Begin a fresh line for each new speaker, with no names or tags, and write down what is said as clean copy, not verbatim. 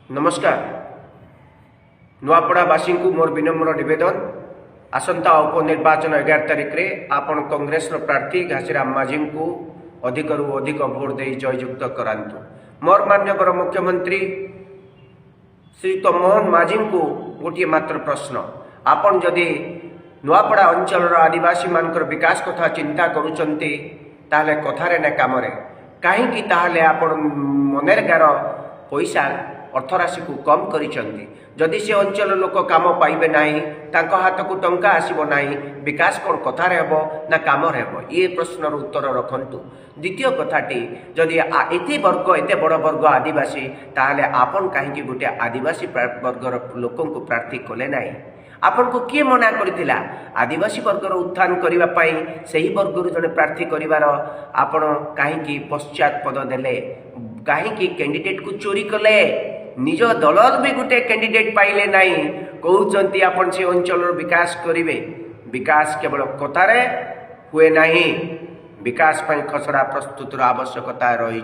नमस्कार। नुआपड़ावासी को मोर विनम्र निवेदन, आसंता उपनिर्वाचन 11 तारिख में आपण कांग्रेस प्रार्थी घासीराम माझी को अधिक अधिक भोट दे जययुक्त करांतु। मोर माननीय मुख्यमंत्री श्रीयुक्त मोहन माझी को गोटे मात्र प्रश्न, आपण जदि नुआपड़ा अंचल आदिवासी मानकर विकास कथा चिंता करुचंती ताले कथारे ना कामरे कहीं ताहले आपण मनरेगार पैसा अर्थराशि को कम करिसंती। जदि से अंचल लोक काम पाइबे नहीं, तांको हाथ को टंका आसीबो नहीं, विकास कौन कथारे हेबो ना कामरे हेबो, ये प्रश्नर उत्तर रखंतु। द्वितीय कथाटी, जदि एते बड़ वर्ग आदिवासी ताहले आपण कहीं गोटे आदिवासी वर्गर लोक को प्रार्थी कले नहीं। आपन को किए मना करथिला आदिवासी वर्गर उत्थान करिबा पई सही वर्गर जने प्रार्थी करिवार आपण कहीं पश्चात पद देले, कहीं कैंडिडेट को चोरी कले, निज दल भी गोटे कैंडिडेट पाइले नहीं, कहउचंती आपण से अंचल विकास करिवे। विकास केवल कथारे हुए नहीं, विकास पई खसड़ा प्रस्तुतर आवश्यकता रही।